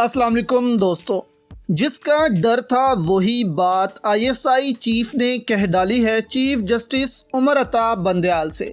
अस्सलाम वालेकुम दोस्तों, जिसका डर था वही बात ISI चीफ ने कह डाली है चीफ जस्टिस उमर अता बंदयाल से।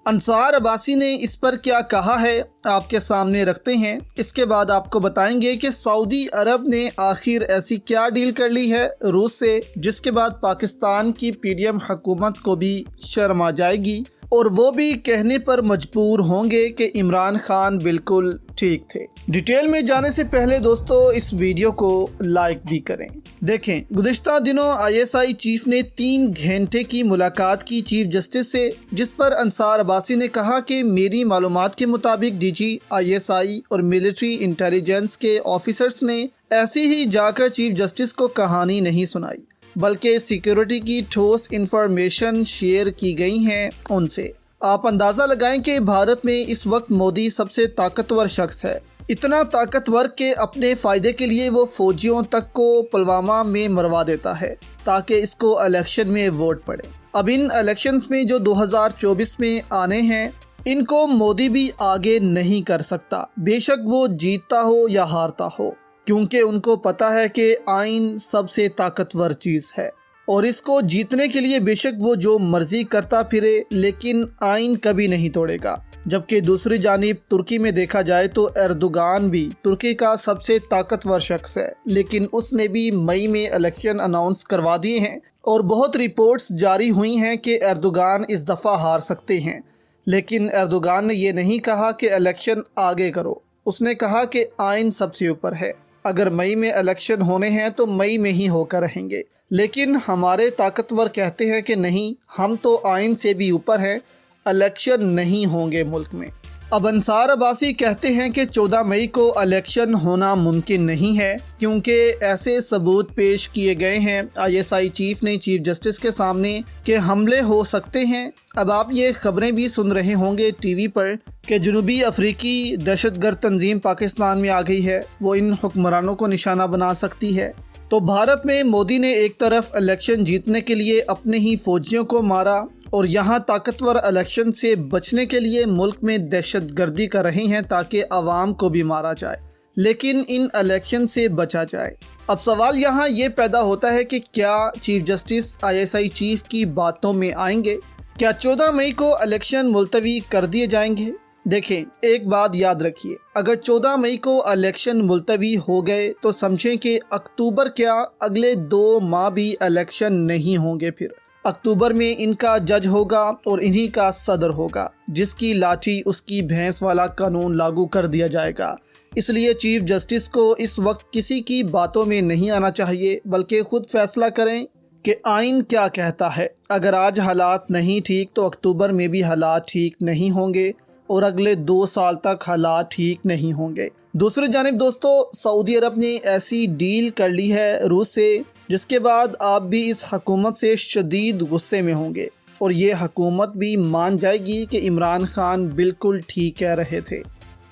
अंसार अब्बासी ने इस पर क्या कहा है आपके सामने रखते हैं। इसके बाद आपको बताएंगे कि सऊदी अरब ने आखिर ऐसी क्या डील कर ली है रूस से, जिसके बाद पाकिस्तान की PDM हुकूमत को भी शर्म आ जाएगी और वो भी कहने पर मजबूर होंगे कि इमरान खान बिल्कुल ठीक थे। डिटेल में जाने से पहले दोस्तों इस वीडियो को लाइक भी करें। देखें, गुज़िश्ता दिनों ISI चीफ ने 3 घंटे की मुलाकात की चीफ जस्टिस से, जिस पर अंसार अब्बासी ने कहा कि मेरी मालूमात के मुताबिक DG ISI और मिलिट्री इंटेलिजेंस के ऑफिसर्स ने ऐसे ही जाकर चीफ जस्टिस को कहानी नहीं सुनाई, बल्कि सिक्योरिटी की ठोस इंफॉर्मेशन शेयर की गई हैं उनसे। आप अंदाज़ा लगाएं कि भारत में इस वक्त मोदी सबसे ताकतवर शख्स है, इतना ताकतवर कि अपने फ़ायदे के लिए वो फौजियों तक को पुलवामा में मरवा देता है ताकि इसको इलेक्शन में वोट पड़े। अब इन इलेक्शंस में जो 2024 में आने हैं, इनको मोदी भी आगे नहीं कर सकता, बेशक वो जीतता हो या हारता हो, क्योंकि उनको पता है कि आइन सबसे ताकतवर चीज़ है और इसको जीतने के लिए बेशक वो जो मर्जी करता फिरे, लेकिन आइन कभी नहीं तोड़ेगा। जबकि दूसरी जानिब तुर्की में देखा जाए तो एर्दोगान भी तुर्की का सबसे ताकतवर शख्स है, लेकिन उसने भी मई में इलेक्शन अनाउंस करवा दिए हैं और बहुत रिपोर्ट्स जारी हुई हैं कि एर्दोगान इस दफ़ा हार सकते हैं। लेकिन एर्दोगान ने ये नहीं कहा कि इलेक्शन आगे करो, उसने कहा कि आइन सबसे ऊपर है। अगर मई में इलेक्शन होने हैं तो मई में ही होकर रहेंगे, लेकिन हमारे ताकतवर कहते हैं कि नहीं, हम तो आइन से भी ऊपर हैं, इलेक्शन नहीं होंगे मुल्क में। अब अंसार अब्बासी कहते हैं कि 14 मई को इलेक्शन होना मुमकिन नहीं है, क्योंकि ऐसे सबूत पेश किए गए हैं ISI चीफ ने चीफ जस्टिस के सामने कि हमले हो सकते हैं। अब आप ये खबरें भी सुन रहे होंगे TV पर कि जनूबी अफ्रीकी दहशतगर्द तंजीम पाकिस्तान में आ गई है, वो इन हुक्मरानों को निशाना बना सकती है। तो भारत में मोदी ने एक तरफ इलेक्शन जीतने के लिए अपने ही फौजियों को मारा और यहाँ ताकतवर इलेक्शन से बचने के लिए मुल्क में दहशतगर्दी कर रहे हैं ताकि आवाम को भी मारा जाए, लेकिन इन इलेक्शन से बचा जाए। अब सवाल यहाँ ये पैदा होता है कि क्या चीफ जस्टिस ISI चीफ की बातों में आएंगे? क्या 14 मई को इलेक्शन मुलतवी कर दिए जाएंगे? देखें, एक बात याद रखिए, अगर 14 मई को इलेक्शन मुलतवी हो गए तो समझें कि अक्टूबर क्या अगले 2 माह भी इलेक्शन नहीं होंगे। फिर अक्टूबर में इनका जज होगा और इन्हीं का सदर होगा, जिसकी लाठी उसकी भैंस वाला कानून लागू कर दिया जाएगा। इसलिए चीफ जस्टिस को इस वक्त किसी की बातों में नहीं आना चाहिए, बल्कि खुद फैसला करें कि आइन क्या कहता है। अगर आज हालात नहीं ठीक तो अक्टूबर में भी हालात ठीक नहीं होंगे और अगले 2 साल तक हालात ठीक नहीं होंगे। दूसरी जानिब दोस्तों, सऊदी अरब ने ऐसी डील कर ली है रूस से, जिसके बाद आप भी इस हुकूमत से शदीद गुस्से में होंगे और ये हुकूमत भी मान जाएगी कि इमरान खान बिल्कुल ठीक कह रहे थे।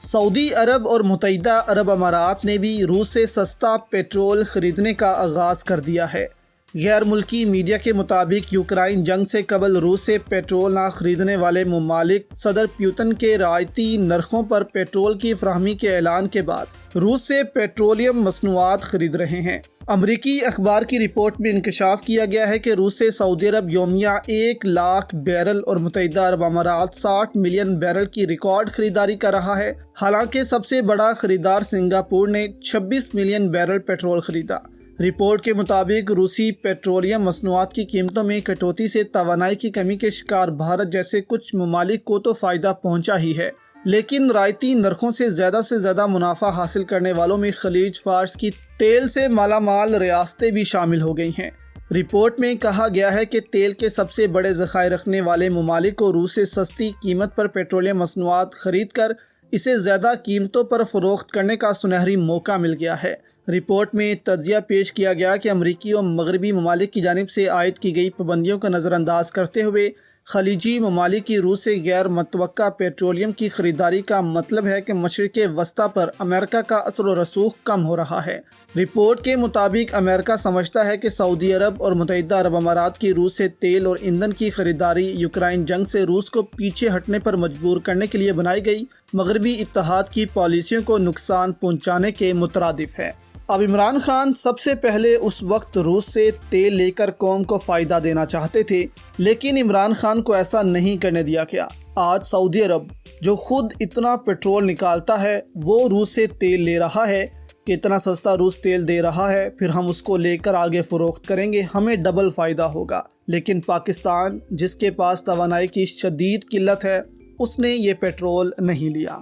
सऊदी अरब और मुत्तहिदा अरब अमारात ने भी रूस से सस्ता पेट्रोल खरीदने का आगाज़ कर दिया है। गैर मुल्की मीडिया के मुताबिक यूक्रेन जंग से कबल रूस से पेट्रोल ना खरीदने वाले ममालिक सदर पुतिन के रायती नरखों पर पेट्रोल की फराहमी के ऐलान के बाद रूस से पेट्रोलियम मसनूआत खरीद रहे हैं। अमरीकी अखबार की रिपोर्ट में इंकशाफ किया गया है कि रूस से सऊदी अरब योमिया 1 लाख बैरल और मुत्तहिदा अरब अमारात 60 मिलियन बैरल की रिकॉर्ड खरीदारी कर रहा है। हालांकि सबसे बड़ा खरीदार सिंगापुर ने 26 मिलियन बैरल पेट्रोल खरीदा। रिपोर्ट के मुताबिक रूसी पेट्रोलियम मसनूआत की कीमतों में कटौती से तवानाई की कमी के शिकार भारत जैसे कुछ ममालिक को तो फ़ायदा पहुंचा ही है, लेकिन रायती नरखों से ज़्यादा मुनाफा हासिल करने वालों में खलीज फार्स की तेल से मालामाल रियासतें भी शामिल हो गई हैं। रिपोर्ट में कहा गया है कि तेल के सबसे बड़े ज़खायर रखने वाले ममालिक को रूस से सस्ती कीमत पर पेट्रोलियम मसनूआत खरीद कर इसे ज़्यादा कीमतों पर फ़रोख्त करने का सुनहरी मौका मिल गया है। रिपोर्ट में तज्जिया पेश किया गया कि अमरीकी और मगरबी ममालिक की जानिब से आयद की गई पाबंदियों का नज़रअंदाज करते हुए خلیجی ممالک کی روس سے غیر متوقع پیٹرولیم کی خریداری کا مطلب ہے کہ مشرق وسطیٰ پر امریکہ کا اثر و رسوخ کم ہو رہا ہے۔ رپورٹ کے مطابق امریکہ سمجھتا ہے کہ سعودی عرب اور متحدہ عرب امارات کی روس سے تیل اور ایندھن کی خریداری یوکرائن جنگ سے روس کو پیچھے ہٹنے پر مجبور کرنے کے لیے بنائی گئی مغربی اتحاد کی پالیسیوں کو نقصان پہنچانے کے مترادف ہے۔ اب عمران خان سب سے پہلے اس وقت روس سے تیل لے کر قوم کو فائدہ دینا چاہتے تھے، لیکن عمران خان کو ایسا نہیں کرنے دیا گیا۔ آج سعودی عرب جو خود اتنا پیٹرول نکالتا ہے وہ روس سے تیل لے رہا ہے کہ اتنا سستا روس تیل دے رہا ہے، پھر ہم اس کو لے کر آگے فروخت کریں گے، ہمیں ڈبل فائدہ ہوگا۔ لیکن پاکستان جس کے پاس توانائی کی شدید قلت ہے، اس نے یہ پیٹرول نہیں لیا۔